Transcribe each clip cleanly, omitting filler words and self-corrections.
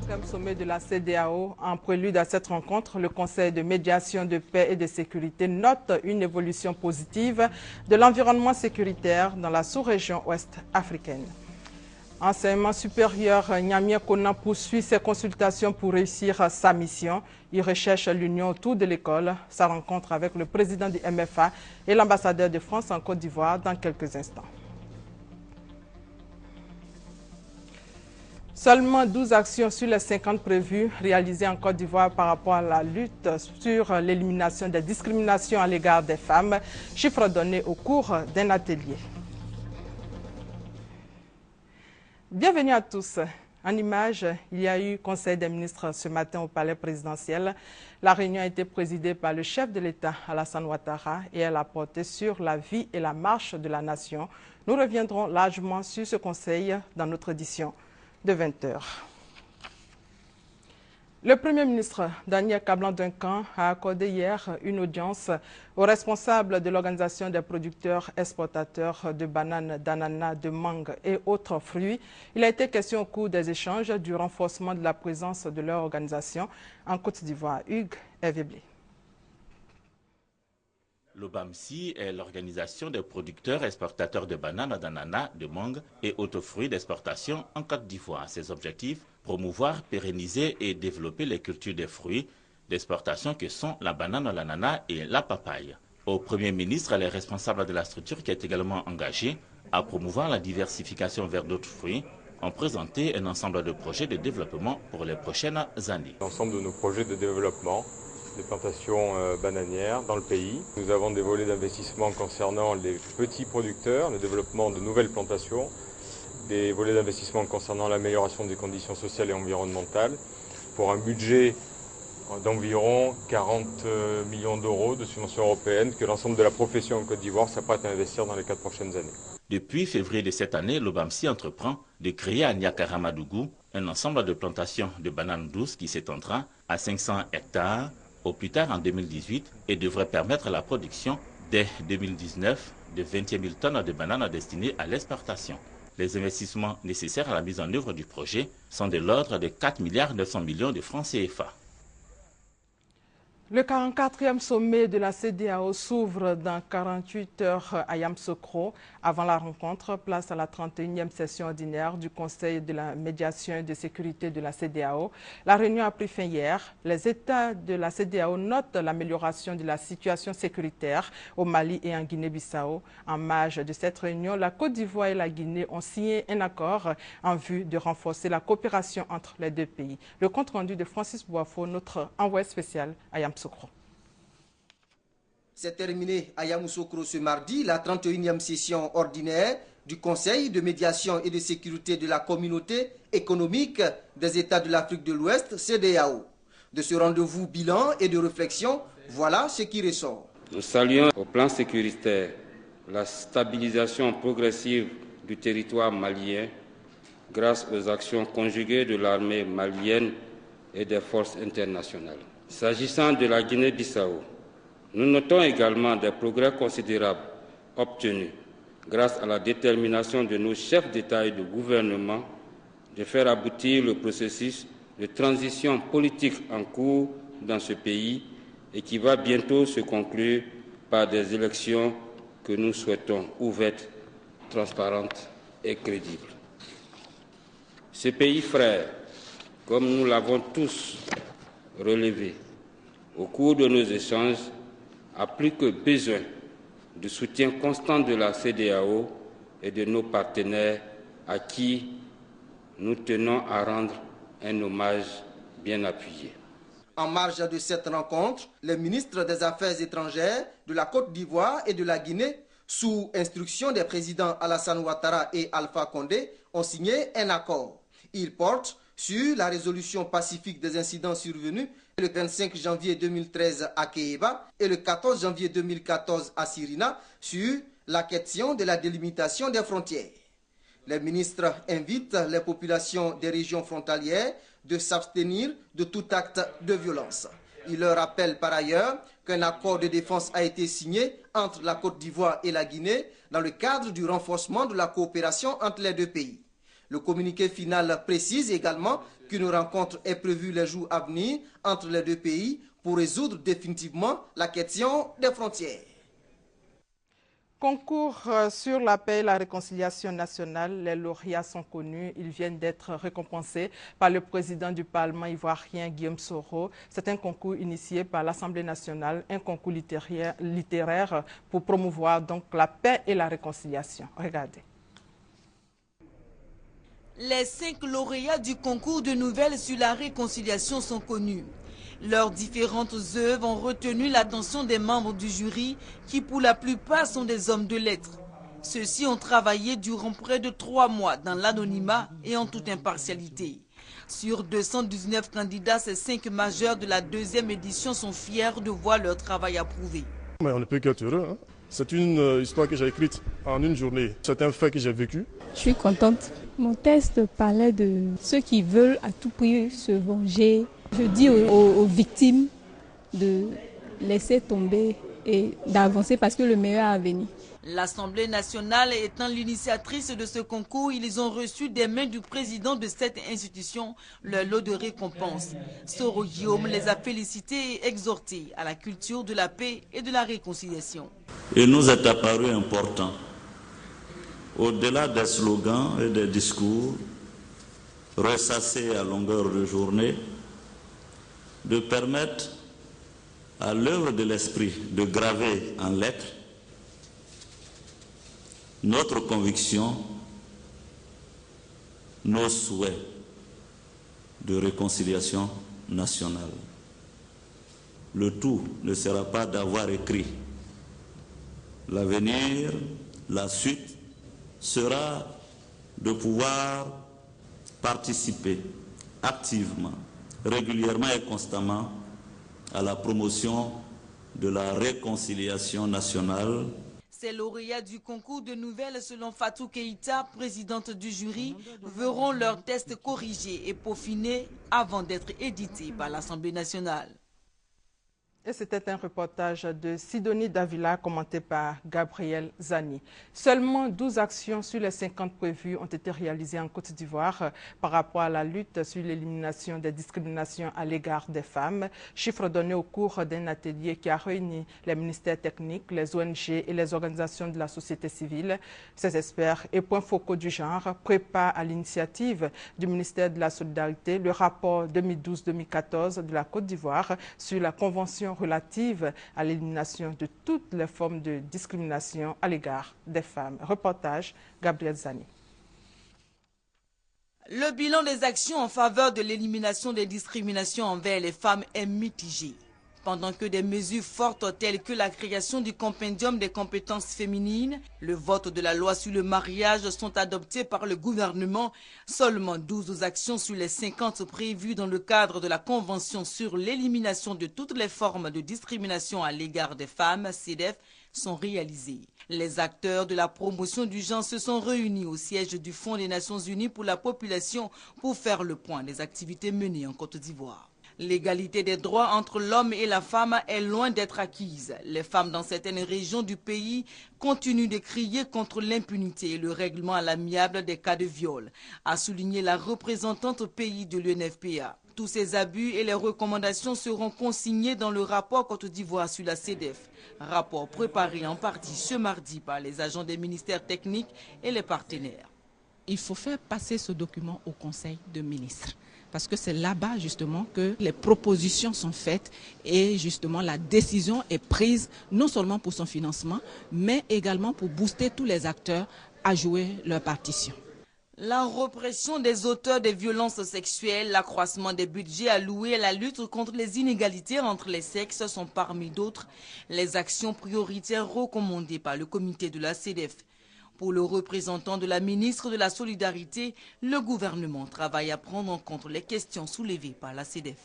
44e sommet de la CEDEAO. En prélude à cette rencontre, le Conseil de médiation de paix et de sécurité note une évolution positive de l'environnement sécuritaire dans la sous-région ouest africaine. Enseignement supérieur, Nyamia Kona poursuit ses consultations pour réussir sa mission. Il recherche l'union autour de l'école. Sa rencontre avec le président du MFA et l'ambassadeur de France en Côte d'Ivoire dans quelques instants. Seulement 12 actions sur les 50 prévues réalisées en Côte d'Ivoire par rapport à la lutte sur l'élimination des discriminations à l'égard des femmes, chiffre donné au cours d'un atelier. Bienvenue à tous. En image, il y a eu Conseil des ministres ce matin au palais présidentiel. La réunion a été présidée par le chef de l'État, Alassane Ouattara, et elle a porté sur la vie et la marche de la nation. Nous reviendrons largement sur ce conseil dans notre édition de 20 h. Le Premier ministre Daniel Kablan-Duncan a accordé hier une audience aux responsables de l'Organisation des producteurs exportateurs de bananes, d'ananas, de mangue et autres fruits. Il a été question au cours des échanges du renforcement de la présence de leur organisation en Côte d'Ivoire. Hugues Eveblé. L'OBAMSI est l'organisation des producteurs exportateurs de bananes, d'ananas, de mangue et autres fruits d'exportation en Côte d'Ivoire. Ses objectifs, promouvoir, pérenniser et développer les cultures des fruits d'exportation que sont la banane, l'ananas et la papaye. Au Premier ministre, les responsables de la structure qui est également engagé à promouvoir la diversification vers d'autres fruits ont présenté un ensemble de projets de développement pour les prochaines années. L'ensemble de nos projets de développement des plantations bananières dans le pays. Nous avons des volets d'investissement concernant les petits producteurs, le développement de nouvelles plantations, des volets d'investissement concernant l'amélioration des conditions sociales et environnementales, pour un budget d'environ 40 millions d'euros de subventions européennes que l'ensemble de la profession en Côte d'Ivoire s'apprête à investir dans les 4 prochaines années. Depuis février de cette année, l'OBAMSI entreprend de créer à Niakaramadougou un ensemble de plantations de bananes douces qui s'étendra à 500 hectares au plus tard en 2018 et devrait permettre la production dès 2019 de 21 000 tonnes de bananes destinées à l'exportation. Les investissements nécessaires à la mise en œuvre du projet sont de l'ordre de 4,9 milliards de francs CFA. Le 44e sommet de la CEDEAO s'ouvre dans 48 heures à Yamoussoukro. Avant la rencontre, place à la 31e session ordinaire du Conseil de la médiation et de sécurité de la CEDEAO. La réunion a pris fin hier. Les États de la CEDEAO notent l'amélioration de la situation sécuritaire au Mali et en Guinée-Bissau. En marge de cette réunion, la Côte d'Ivoire et la Guinée ont signé un accord en vue de renforcer la coopération entre les deux pays. Le compte rendu de Francis Boifo, notre envoyé spécial à Yamoussoukro. C'est terminé à Yamoussoukro ce mardi, la 31e session ordinaire du Conseil de médiation et de sécurité de la communauté économique des États de l'Afrique de l'Ouest, CEDEAO. De ce rendez-vous bilan et de réflexion, voilà ce qui ressort. Nous saluons au plan sécuritaire la stabilisation progressive du territoire malien grâce aux actions conjuguées de l'armée malienne et des forces internationales. S'agissant de la Guinée-Bissau, nous notons également des progrès considérables obtenus grâce à la détermination de nos chefs d'État et de gouvernement de faire aboutir le processus de transition politique en cours dans ce pays et qui va bientôt se conclure par des élections que nous souhaitons ouvertes, transparentes et crédibles. Ce pays frère, comme nous l'avons tous relevé au cours de nos échanges, a plus que besoin du soutien constant de la CEDEAO et de nos partenaires à qui nous tenons à rendre un hommage bien appuyé. En marge de cette rencontre, les ministres des Affaires étrangères de la Côte d'Ivoire et de la Guinée, sous instruction des présidents Alassane Ouattara et Alpha Condé, ont signé un accord. Il porte sur la résolution pacifique des incidents survenus le 25 janvier 2013 à Kéhéba et le 14 janvier 2014 à Sirina sur la question de la délimitation des frontières. Les ministres invitent les populations des régions frontalières de s'abstenir de tout acte de violence. Ils leur rappellent par ailleurs qu'un accord de défense a été signé entre la Côte d'Ivoire et la Guinée dans le cadre du renforcement de la coopération entre les deux pays. Le communiqué final précise également qu'une rencontre est prévue les jours à venir entre les deux pays pour résoudre définitivement la question des frontières. Concours sur la paix et la réconciliation nationale, les lauréats sont connus. Ils viennent d'être récompensés par le président du Parlement ivoirien, Guillaume Soro. C'est un concours initié par l'Assemblée nationale, un concours littéraire pour promouvoir donc la paix et la réconciliation. Regardez. Les 5 lauréats du concours de nouvelles sur la réconciliation sont connus. Leurs différentes œuvres ont retenu l'attention des membres du jury qui pour la plupart sont des hommes de lettres. Ceux-ci ont travaillé durant près de 3 mois dans l'anonymat et en toute impartialité. Sur 219 candidats, ces 5 majeurs de la 2e édition sont fiers de voir leur travail approuvé. Mais on ne peut qu'être heureux, hein. C'est une histoire que j'ai écrite en une journée. C'est un fait que j'ai vécu. Je suis contente. Mon texte parlait de ceux qui veulent à tout prix se venger. Je dis aux victimes de laisser tomber et d'avancer parce que le meilleur est à venir. L'Assemblée nationale étant l'initiatrice de ce concours, ils ont reçu des mains du président de cette institution leur lot de récompense. Soro Guillaume les a félicités et exhortés à la culture de la paix et de la réconciliation. Il nous est apparu important, au-delà des slogans et des discours ressassés à longueur de journée, de permettre à l'œuvre de l'esprit de graver en lettres notre conviction, nos souhaits de réconciliation nationale. Le tout ne sera pas d'avoir écrit. L'avenir, la suite, sera de pouvoir participer activement, régulièrement et constamment à la promotion de la réconciliation nationale. Ces lauréats du concours de nouvelles, selon Fatou Keïta, présidente du jury, verront leurs tests corrigés et peaufinés avant d'être édités par l'Assemblée nationale. Et c'était un reportage de Sidonie Davila commenté par Gabriel Zani. Seulement 12 actions sur les 50 prévues ont été réalisées en Côte d'Ivoire par rapport à la lutte sur l'élimination des discriminations à l'égard des femmes. Chiffre donné au cours d'un atelier qui a réuni les ministères techniques, les ONG et les organisations de la société civile. Ces experts et points focaux du genre préparent à l'initiative du ministère de la Solidarité le rapport 2012-2014 de la Côte d'Ivoire sur la Convention relative à l'élimination de toutes les formes de discrimination à l'égard des femmes. Reportage Gabriel Zani. Le bilan des actions en faveur de l'élimination des discriminations envers les femmes est mitigé. Pendant que des mesures fortes telles que la création du compendium des compétences féminines, le vote de la loi sur le mariage sont adoptés par le gouvernement, seulement 12 actions sur les 50 prévues dans le cadre de la Convention sur l'élimination de toutes les formes de discrimination à l'égard des femmes, CEDEF, sont réalisées. Les acteurs de la promotion du genre se sont réunis au siège du Fonds des Nations Unies pour la population pour faire le point des activités menées en Côte d'Ivoire. L'égalité des droits entre l'homme et la femme est loin d'être acquise. Les femmes dans certaines régions du pays continuent de crier contre l'impunité et le règlement à l'amiable des cas de viol, a souligné la représentante pays de l'UNFPA. Tous ces abus et les recommandations seront consignés dans le rapport Côte d'Ivoire sur la CEDEF, rapport préparé en partie ce mardi par les agents des ministères techniques et les partenaires. Il faut faire passer ce document au Conseil de ministres. Parce que c'est là-bas justement que les propositions sont faites et justement la décision est prise non seulement pour son financement, mais également pour booster tous les acteurs à jouer leur partition. La répression des auteurs des violences sexuelles, l'accroissement des budgets alloués à la lutte contre les inégalités entre les sexes sont parmi d'autres les actions prioritaires recommandées par le comité de la CEDEF. Pour le représentant de la ministre de la Solidarité, le gouvernement travaille à prendre en compte les questions soulevées par la CEDEF.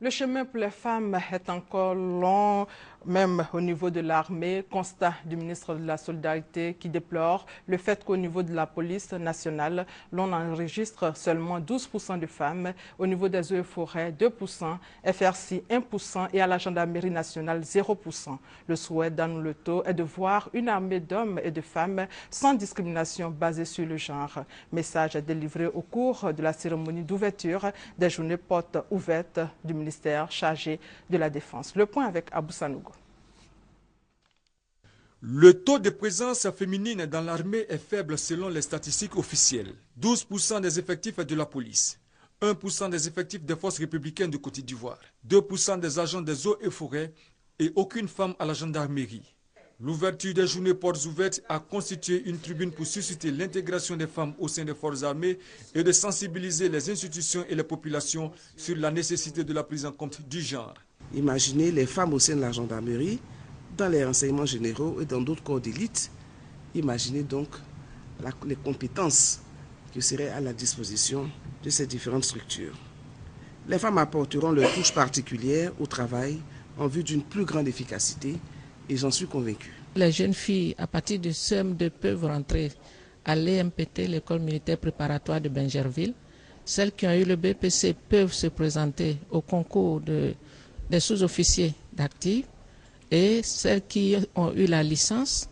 Le chemin pour les femmes est encore long Même au niveau de l'armée, constat du ministre de la Solidarité qui déplore le fait qu'au niveau de la police nationale, l'on enregistre seulement 12% de femmes, au niveau des eaux et forêts 2%, FRC 1% et à la gendarmerie nationale 0%. Le souhait d'Anne Leto est de voir une armée d'hommes et de femmes sans discrimination basée sur le genre. Message délivré au cours de la cérémonie d'ouverture des journées portes ouvertes du ministère chargé de la Défense. Le point avec Abou Sanogo. Le taux de présence féminine dans l'armée est faible selon les statistiques officielles. 12% des effectifs de la police, 1% des effectifs des forces républicaines de Côte d'Ivoire, 2% des agents des eaux et forêts et aucune femme à la gendarmerie. L'ouverture des journées portes ouvertes a constitué une tribune pour susciter l'intégration des femmes au sein des forces armées et de sensibiliser les institutions et les populations sur la nécessité de la prise en compte du genre. Imaginez les femmes au sein de la gendarmerie, dans les renseignements généraux et dans d'autres corps d'élite. Imaginez donc les compétences qui seraient à la disposition de ces différentes structures. Les femmes apporteront leur touche particulière au travail en vue d'une plus grande efficacité et j'en suis convaincu. Les jeunes filles, à partir de CM2, peuvent rentrer à l'EMPT, l'école militaire préparatoire de Bingerville. Celles qui ont eu le BPC peuvent se présenter au concours des sous-officiers d'actifs. Et celles qui ont eu la licence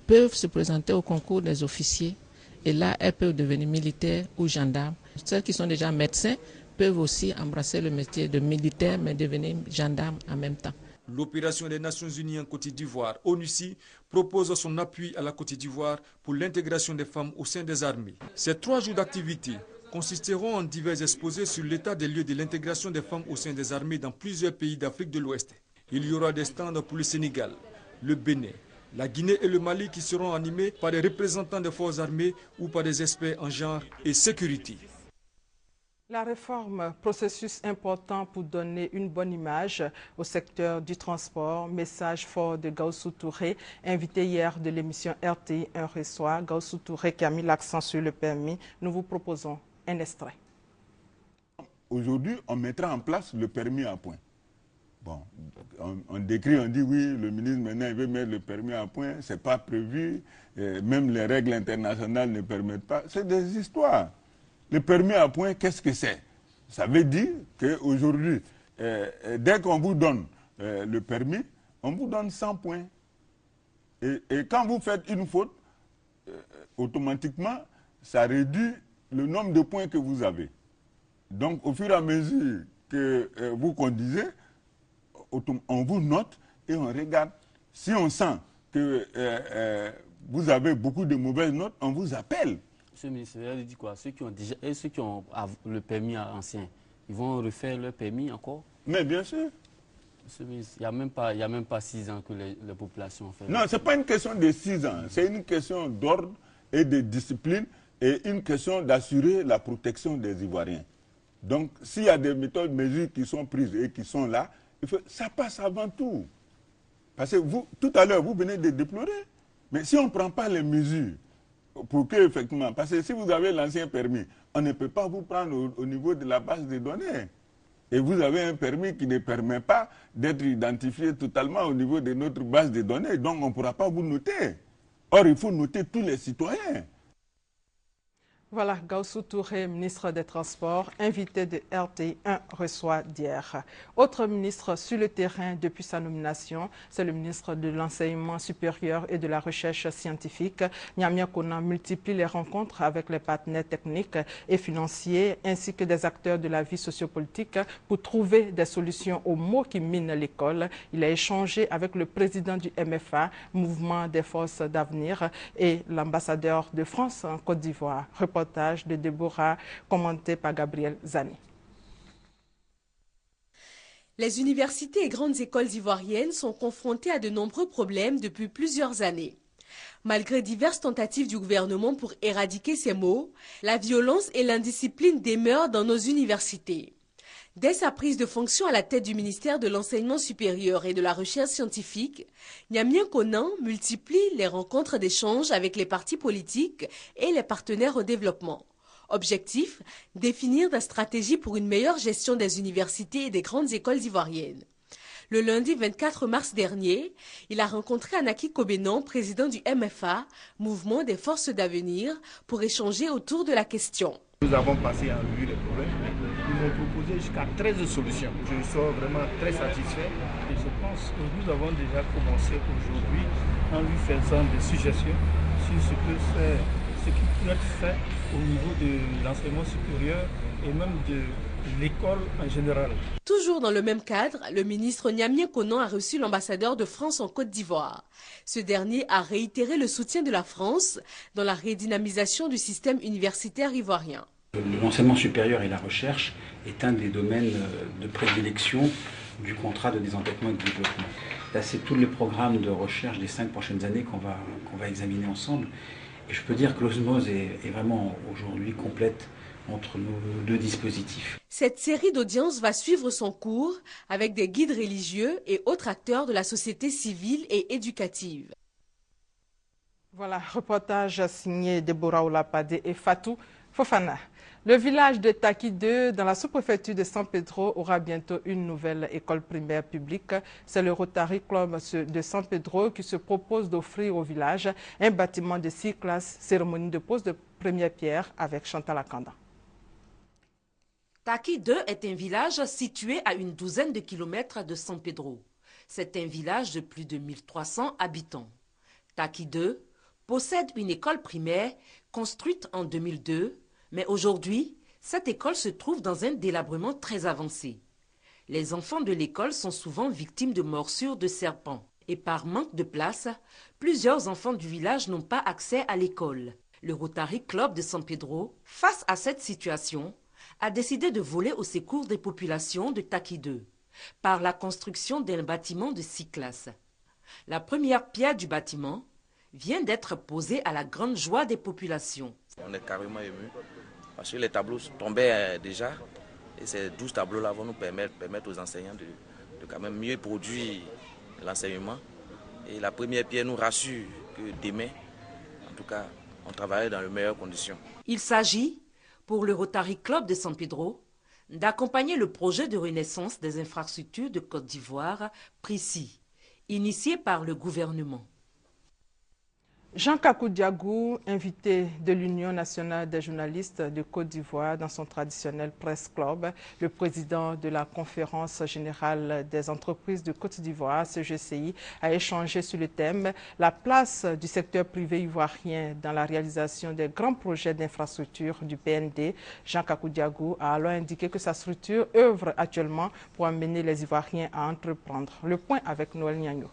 peuvent se présenter au concours des officiers. Et là, elles peuvent devenir militaires ou gendarmes. Celles qui sont déjà médecins peuvent aussi embrasser le métier de militaire, mais devenir gendarmes en même temps. L'opération des Nations Unies en Côte d'Ivoire, ONUCI, propose son appui à la Côte d'Ivoire pour l'intégration des femmes au sein des armées. Ces 3 jours d'activité consisteront en divers exposés sur l'état des lieux de l'intégration des femmes au sein des armées dans plusieurs pays d'Afrique de l'Ouest. Il y aura des stands pour le Sénégal, le Bénin, la Guinée et le Mali qui seront animés par des représentants des forces armées ou par des experts en genre et sécurité. La réforme, processus important pour donner une bonne image au secteur du transport. Message fort de Gaussou Touré, invité hier de l'émission RTI 1 reçoit. Gaussou Touré qui a mis l'accent sur le permis. Nous vous proposons un extrait. Aujourd'hui, on mettra en place le permis à points. Bon, on décrit, on dit oui, le ministre maintenant il veut mettre le permis à point, ce n'est pas prévu, même les règles internationales ne permettent pas. C'est des histoires. Le permis à point, qu'est-ce que c'est? Ça veut dire qu'aujourd'hui, dès qu'on vous donne le permis, on vous donne 100 points. Et quand vous faites une faute, automatiquement, ça réduit le nombre de points que vous avez. Donc, au fur et à mesure que vous conduisez, on vous note et on regarde. Si on sent que vous avez beaucoup de mauvaises notes, on vous appelle. Monsieur le ministre, il dit quoi? Ceux qui ont le permis ancien, ils vont refaire leur permis encore? Mais bien sûr. Monsieur le ministre, il n'y a même pas 6 ans que les populations ont fait. Non, ce n'est pas une question de 6 ans. C'est une question d'ordre et de discipline et une question d'assurer la protection des Ivoiriens. Donc, s'il y a des méthodes, mesures qui sont prises et qui sont là, ça passe avant tout. Parce que vous, tout à l'heure, vous venez de déplorer. Mais si on ne prend pas les mesures pour que, effectivement, parce que si vous avez l'ancien permis, on ne peut pas vous prendre au niveau de la base de données. Et vous avez un permis qui ne permet pas d'être identifié totalement au niveau de notre base de données. Donc, on ne pourra pas vous noter. Or, il faut noter tous les citoyens. Voilà, Gaussou Touré, ministre des Transports, invité de RTI 1 reçoit d'hier. Autre ministre sur le terrain depuis sa nomination, c'est le ministre de l'Enseignement supérieur et de la Recherche scientifique. Nyamia Konan multiplie les rencontres avec les partenaires techniques et financiers ainsi que des acteurs de la vie sociopolitique pour trouver des solutions aux maux qui minent l'école. Il a échangé avec le président du MFA, Mouvement des Forces d'Avenir, et l'ambassadeur de France en Côte d'Ivoire. Reportage de Déborah, commenté par Gabriel Zani. Les universités et grandes écoles ivoiriennes sont confrontées à de nombreux problèmes depuis plusieurs années. Malgré diverses tentatives du gouvernement pour éradiquer ces maux, la violence et l'indiscipline demeurent dans nos universités. Dès sa prise de fonction à la tête du ministère de l'Enseignement supérieur et de la Recherche scientifique, Nyamia Konan multiplie les rencontres d'échange avec les partis politiques et les partenaires au développement. Objectif, définir des stratégies pour une meilleure gestion des universités et des grandes écoles ivoiriennes. Le lundi 24 mars dernier, il a rencontré Anaki Kobenon, président du MFA, Mouvement des Forces d'Avenir, pour échanger autour de la question. Nous avons passé en revue les problèmes. Ils m'ont proposé jusqu'à 13 solutions. Je suis vraiment très satisfait. Et je pense que nous avons déjà commencé aujourd'hui en lui faisant des suggestions sur ce qui peut être fait au niveau de l'enseignement supérieur et même de l'école en général. Toujours dans le même cadre, le ministre Niamien Konan a reçu l'ambassadeur de France en Côte d'Ivoire. Ce dernier a réitéré le soutien de la France dans la redynamisation du système universitaire ivoirien. L'enseignement supérieur et la recherche est un des domaines de prédilection du contrat de désendettement et de développement. Là, c'est tous les programmes de recherche des 5 prochaines années qu'on va examiner ensemble. Et je peux dire que l'osmose est vraiment aujourd'hui complète entre nos deux dispositifs. Cette série d'audiences va suivre son cours avec des guides religieux et autres acteurs de la société civile et éducative. Voilà, reportage signé Deborah Olapade et Fatou Fofana. Le village de Taki 2, dans la sous-préfecture de San Pedro, aura bientôt une nouvelle école primaire publique. C'est le Rotary Club de San Pedro qui se propose d'offrir au village un bâtiment de 6 classes, cérémonie de pose de première pierre avec Chantal Akanda. Taki 2 est un village situé à une douzaine de kilomètres de San Pedro. C'est un village de plus de 1300 habitants. Taki 2 possède une école primaire construite en 2002, mais aujourd'hui, cette école se trouve dans un délabrement très avancé. Les enfants de l'école sont souvent victimes de morsures de serpents. Et par manque de place, plusieurs enfants du village n'ont pas accès à l'école. Le Rotary Club de San Pedro, face à cette situation, a décidé de voler au secours des populations de Taki 2 par la construction d'un bâtiment de 6 classes. La première pierre du bâtiment vient d'être posée à la grande joie des populations. On est carrément ému parce que les tableaux tombaient déjà et ces 12 tableaux-là vont nous permettre aux enseignants de quand même mieux produire l'enseignement. Et la première pierre nous rassure que demain, en tout cas, on travaille dans les meilleures conditions. Il s'agit, pour le Rotary Club de San Pedro, d'accompagner le projet de renaissance des infrastructures de Côte d'Ivoire, précis, initié par le gouvernement. Jean Kakou Diagou, invité de l'Union nationale des journalistes de Côte d'Ivoire dans son traditionnel Press Club, le président de la Conférence générale des entreprises de Côte d'Ivoire, CGCI, a échangé sur le thème « La place du secteur privé ivoirien dans la réalisation des grands projets d'infrastructure du PND ». Jean Kakou Diagou a alors indiqué que sa structure œuvre actuellement pour amener les Ivoiriens à entreprendre. Le point avec Noël Niagno.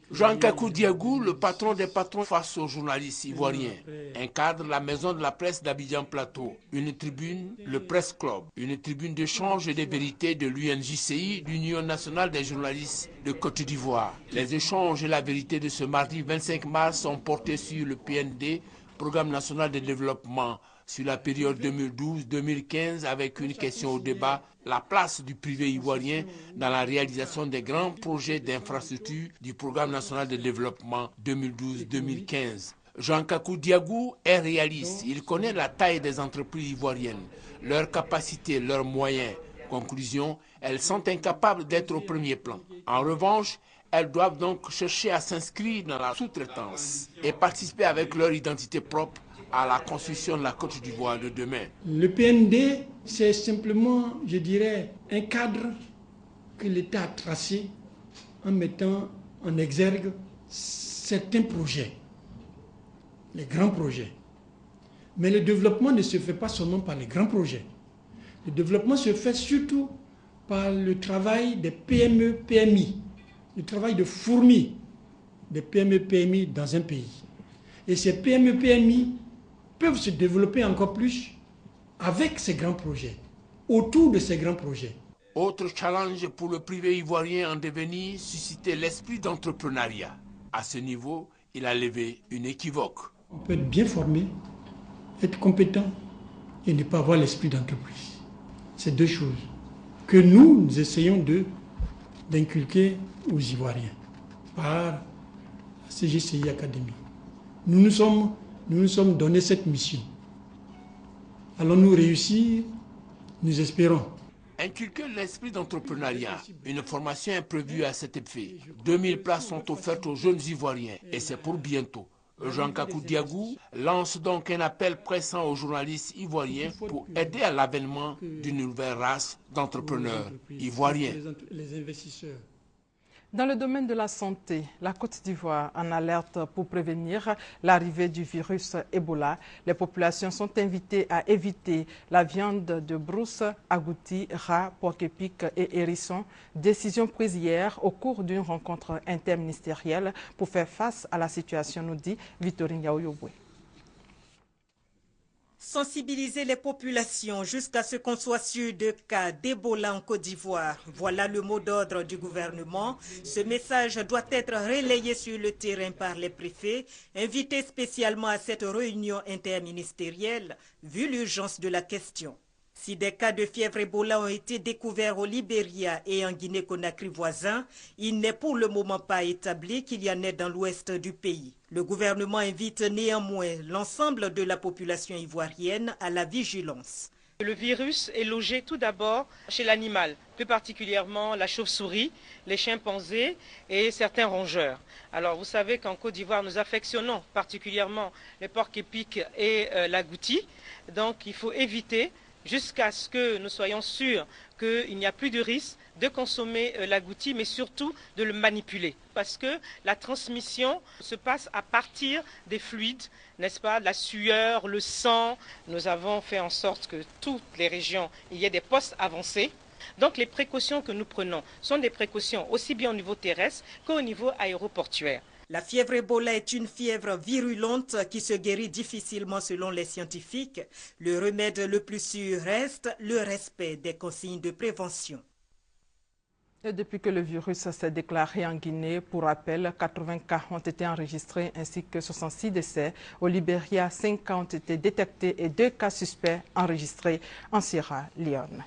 Jean Kakou Diagou, le patron des patrons face aux journalistes ivoiriens, encadre la maison de la presse d'Abidjan Plateau, une tribune, le Press Club, une tribune d'échange et de vérité de l'UNJCI, l'Union nationale des journalistes de Côte d'Ivoire. Les échanges et la vérité de ce mardi 25 mars sont portés sur le PND, Programme national de développement, sur la période 2012-2015 avec une question au débat, la place du privé ivoirien dans la réalisation des grands projets d'infrastructure du Programme national de développement 2012-2015. Jean Kakou Diagou est réaliste. Il connaît la taille des entreprises ivoiriennes, leurs capacités, leurs moyens. Conclusion, elles sont incapables d'être au premier plan. En revanche, elles doivent donc chercher à s'inscrire dans la sous-traitance et participer avec leur identité propre à la construction de la Côte d'Ivoire de demain. Le PND, c'est simplement, je dirais, un cadre que l'État a tracé en mettant en exergue certains projets, les grands projets. Mais le développement ne se fait pas seulement par les grands projets. Le développement se fait surtout par le travail des PME, PMI, le travail de fourmi des PME, PMI dans un pays. Et ces PME, PMI peuvent se développer encore plus avec ces grands projets, autour de ces grands projets. Autre challenge pour le privé ivoirien en devenir, susciter l'esprit d'entrepreneuriat. À ce niveau, il a levé une équivoque. On peut être bien formé, être compétent et ne pas avoir l'esprit d'entreprise. C'est deux choses que nous essayons d'inculquer aux Ivoiriens par la CGCI Academy. Nous nous sommes donné cette mission. Allons-nous réussir? Nous espérons. inculquer l'esprit d'entrepreneuriat. Une formation est prévue à cet effet. 2000 places sont offertes aux jeunes Ivoiriens et c'est pour bientôt. Jean-Kakou Diagou lance donc un appel pressant aux journalistes ivoiriens pour aider à l'avènement d'une nouvelle race d'entrepreneurs ivoiriens. Dans le domaine de la santé, la Côte d'Ivoire en alerte pour prévenir l'arrivée du virus Ebola. Les populations sont invitées à éviter la viande de brousse, agouti, rat, porc-épic et hérisson. Décision prise hier au cours d'une rencontre interministérielle pour faire face à la situation, nous dit Victorine Yaoyobwe. Sensibiliser les populations jusqu'à ce qu'on soit sûr de cas d'Ebola en Côte d'Ivoire. Voilà le mot d'ordre du gouvernement. Ce message doit être relayé sur le terrain par les préfets, invités spécialement à cette réunion interministérielle, vu l'urgence de la question. Si des cas de fièvre Ebola ont été découverts au Libéria et en Guinée-Conakry voisin, il n'est pour le moment pas établi qu'il y en ait dans l'ouest du pays. Le gouvernement invite néanmoins l'ensemble de la population ivoirienne à la vigilance. Le virus est logé tout d'abord chez l'animal, plus particulièrement la chauve-souris, les chimpanzés et certains rongeurs. Alors vous savez qu'en Côte d'Ivoire, nous affectionnons particulièrement les porcs-épics et l'agouti. Donc il faut éviter, jusqu'à ce que nous soyons sûrs qu'il n'y a plus de risque de consommer l'agouti, mais surtout de le manipuler. Parce que la transmission se passe à partir des fluides, n'est-ce pas, la sueur, le sang. Nous avons fait en sorte que toutes les régions, il y ait des postes avancés. Donc les précautions que nous prenons sont des précautions aussi bien au niveau terrestre qu'au niveau aéroportuaire. La fièvre Ebola est une fièvre virulente qui se guérit difficilement selon les scientifiques. Le remède le plus sûr reste le respect des consignes de prévention. Et depuis que le virus s'est déclaré en Guinée, pour rappel, 80 cas ont été enregistrés ainsi que 66 décès. Au Libéria, 5 cas ont été détectés et 2 cas suspects enregistrés en Sierra Leone.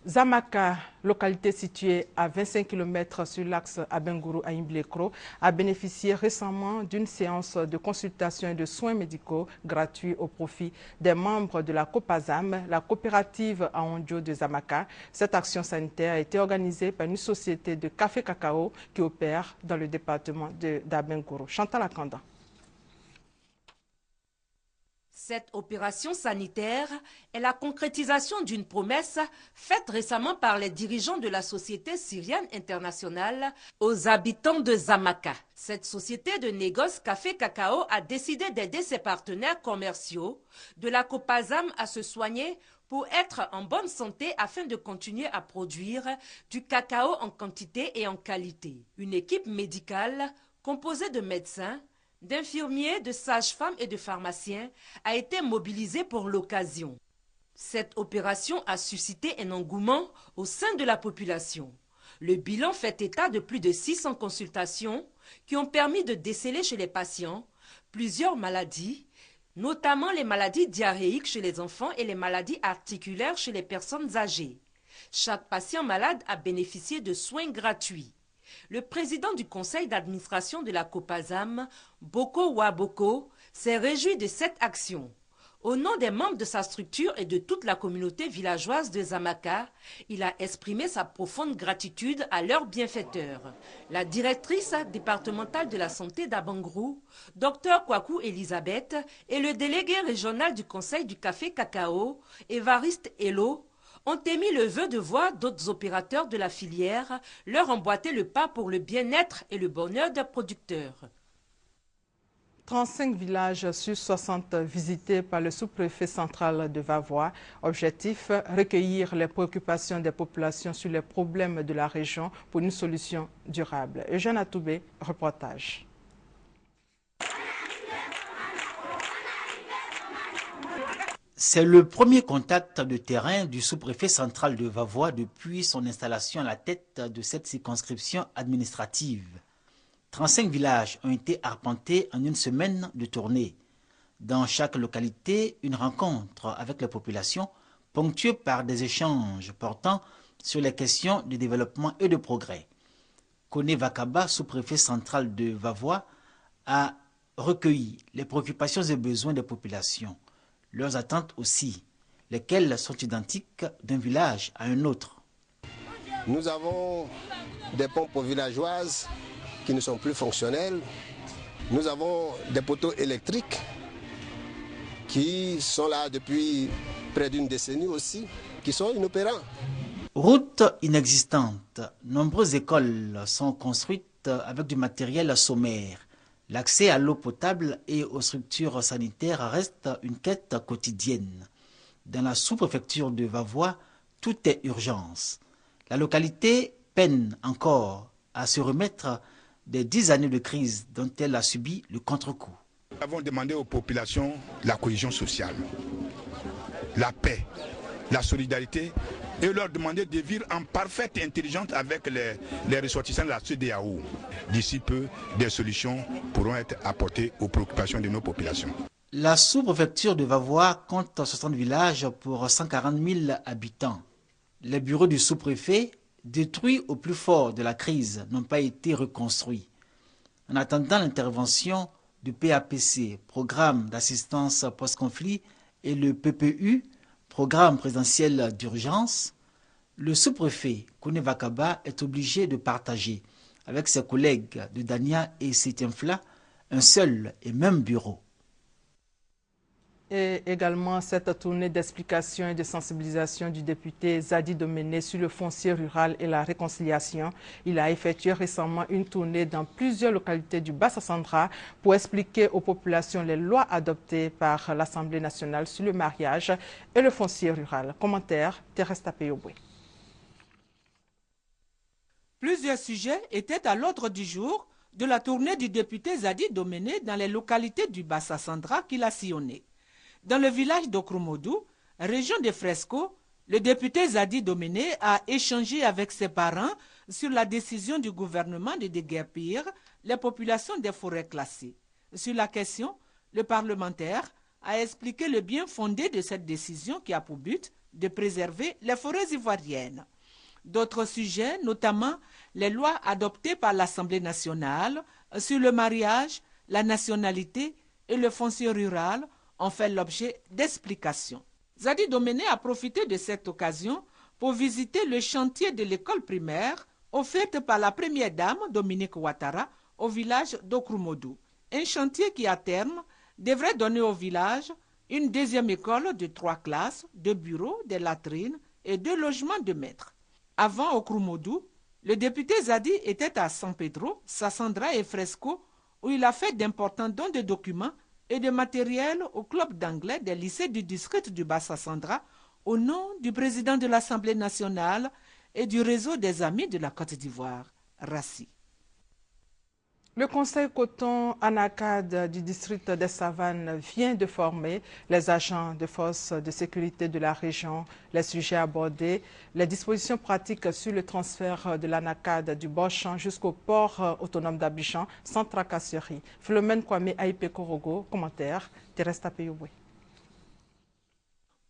Zamaka, localité située à 25 km sur l'axe Abengourou-Aïmblekro, a bénéficié récemment d'une séance de consultation et de soins médicaux gratuits au profit des membres de la COPAZAM, la coopérative à Ondjo de Zamaka. Cette action sanitaire a été organisée par une société de café cacao qui opère dans le département d'Abengourou. Chantal Akanda. Cette opération sanitaire est la concrétisation d'une promesse faite récemment par les dirigeants de la Société syrienne internationale aux habitants de Zamaka. Cette société de négoce café-cacao a décidé d'aider ses partenaires commerciaux de la COPAZAM à se soigner pour être en bonne santé afin de continuer à produire du cacao en quantité et en qualité. Une équipe médicale composée de médecins, d'infirmiers, de sages-femmes et de pharmaciens a été mobilisée pour l'occasion. Cette opération a suscité un engouement au sein de la population. Le bilan fait état de plus de 600 consultations qui ont permis de déceler chez les patients plusieurs maladies, notamment les maladies diarrhéiques chez les enfants et les maladies articulaires chez les personnes âgées. Chaque patient malade a bénéficié de soins gratuits. Le président du conseil d'administration de la COPAZAM, Boko Waboko, s'est réjoui de cette action. Au nom des membres de sa structure et de toute la communauté villageoise de Zamaka, il a exprimé sa profonde gratitude à leurs bienfaiteurs. La directrice départementale de la santé d'Abengourou, Dr Kwaku Elisabeth, et le délégué régional du conseil du café cacao, Évariste Hello, ont émis le vœu de voir d'autres opérateurs de la filière leur emboîter le pas pour le bien-être et le bonheur des producteurs. 35 villages sur 60 visités par le sous-préfet central de Vavois. Objectif, recueillir les préoccupations des populations sur les problèmes de la région pour une solution durable. Eugène Atoubé, reportage. C'est le premier contact de terrain du sous-préfet central de Vavois depuis son installation à la tête de cette circonscription administrative. 35 villages ont été arpentés en une semaine de tournée. Dans chaque localité, une rencontre avec les populations ponctuée par des échanges portant sur les questions de développement et de progrès. Koné Vakaba, sous-préfet central de Vavois, a recueilli les préoccupations et besoins des populations. Leurs attentes aussi. lesquels sont identiques d'un village à un autre. Nous avons des pompes villageoises qui ne sont plus fonctionnelles. Nous avons des poteaux électriques qui sont là depuis près d'une décennie aussi, qui sont inopérants. Routes inexistantes, nombreuses écoles sont construites avec du matériel sommaire. L'accès à l'eau potable et aux structures sanitaires reste une quête quotidienne. Dans la sous-préfecture de Vavois, tout est urgence. La localité peine encore à se remettre des 10 années de crise dont elle a subi le contre-coup. Nous avons demandé aux populations la cohésion sociale, la paix, la solidarité et leur demander de vivre en parfaite intelligence avec les ressortissants de la CEDEAO. D'ici peu, des solutions pourront être apportées aux préoccupations de nos populations. La sous-préfecture de Vavois compte 60 villages pour 140 000 habitants. Les bureaux du sous-préfet, détruits au plus fort de la crise, n'ont pas été reconstruits. En attendant l'intervention du PAPC, Programme d'assistance post-conflit, et le PPU, Programme présidentiel d'urgence, le sous-préfet Kouné Vakaba est obligé de partager avec ses collègues de Dania et Sétienfla un seul et même bureau. Et également cette tournée d'explication et de sensibilisation du député Zadi Domené sur le foncier rural et la réconciliation. Il a effectué récemment une tournée dans plusieurs localités du Bassa-Sandra pour expliquer aux populations les lois adoptées par l'Assemblée nationale sur le mariage et le foncier rural. Commentaire, Thérèse Tapeyoboué. Plusieurs sujets étaient à l'ordre du jour de la tournée du député Zadi Domené dans les localités du Bassa-Sandra qu'il a sillonné. Dans le village d'Okromodou, région de Fresco, le député Zadi Domené a échangé avec ses parents sur la décision du gouvernement de déguerpir les populations des forêts classées. Sur la question, le parlementaire a expliqué le bien fondé de cette décision qui a pour but de préserver les forêts ivoiriennes. D'autres sujets, notamment les lois adoptées par l'Assemblée nationale sur le mariage, la nationalité et le foncier rural, ont fait l'objet d'explications. Zadi Domené a profité de cette occasion pour visiter le chantier de l'école primaire offerte par la première dame Dominique Ouattara au village d'Okromodou. Un chantier qui, à terme, devrait donner au village une deuxième école de 3 classes, 2 bureaux, des latrines et 2 logements de maîtres. Avant Okromodou, le député Zadi était à San Pedro, Sassandra et Fresco, où il a fait d'importants dons de documents et de matériel au club d'anglais des lycées du district du Bassa-Sandra au nom du président de l'Assemblée nationale et du réseau des amis de la Côte d'Ivoire, RACI. Le conseil coton ANACAD du district des Savanes vient de former les agents de forces de sécurité de la région, les sujets abordés, les dispositions pratiques sur le transfert de l'ANACAD du Bochamp jusqu'au port autonome d'Abidjan sans tracasserie. Philomène Kwame Aïpe Korogo, commentaire, Thérèse Tapeyoboué.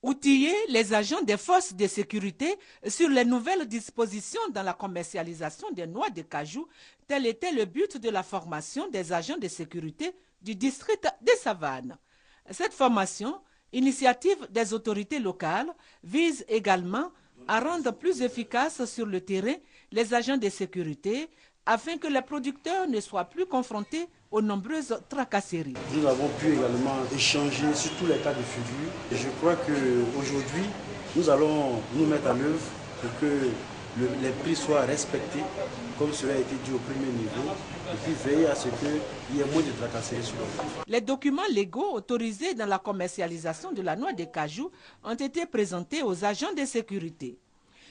Outiller les agents des forces de sécurité sur les nouvelles dispositions dans la commercialisation des noix de cajou, tel était le but de la formation des agents de sécurité du district des Savanes. Cette formation, initiative des autorités locales, vise également à rendre plus efficaces sur le terrain les agents de sécurité afin que les producteurs ne soient plus confrontés aux nombreuses tracasseries. Nous avons pu également échanger sur tous les cas de figure. Et je crois qu'aujourd'hui, nous allons nous mettre en œuvre pour que les prix soient respectés, comme cela a été dit au premier niveau, et puis veiller à ce qu'il y ait moins de tracasseries sur le marché. Les documents légaux autorisés dans la commercialisation de la noix de cajou ont été présentés aux agents de sécurité.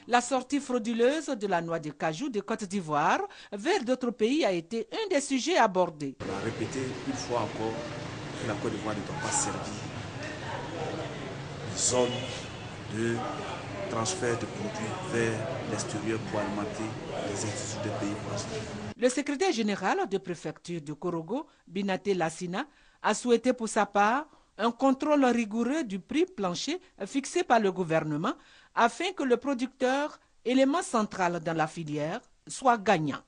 La sortie frauduleuse de la noix de cajou de Côte d'Ivoire vers d'autres pays a été un des sujets abordés. On a répété une fois encore que la Côte d'Ivoire ne doit pas servir de zone de transfert de produits vers l'extérieur pour alimenter les institutions des pays voisins. Le secrétaire général de préfecture de Korogo, Binaté Lassina, a souhaité pour sa part un contrôle rigoureux du prix plancher fixé par le gouvernement afin que le producteur, élément central dans la filière, soit gagnant.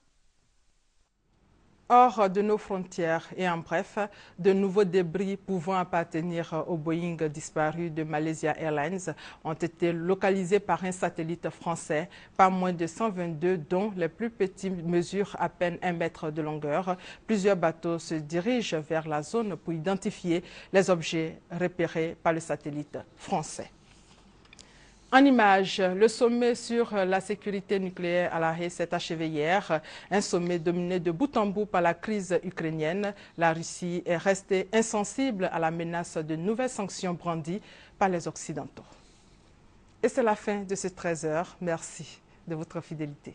hors de nos frontières et en bref, de nouveaux débris pouvant appartenir au Boeing disparu de Malaysia Airlines ont été localisés par un satellite français, pas moins de 122 dont les plus petits mesurent à peine 1 mètre de longueur. Plusieurs bateaux se dirigent vers la zone pour identifier les objets repérés par le satellite français. En images, le sommet sur la sécurité nucléaire à La Haye s'est achevé hier. Un sommet dominé de bout en bout par la crise ukrainienne. La Russie est restée insensible à la menace de nouvelles sanctions brandies par les Occidentaux. Et c'est la fin de ce 13h. Merci de votre fidélité.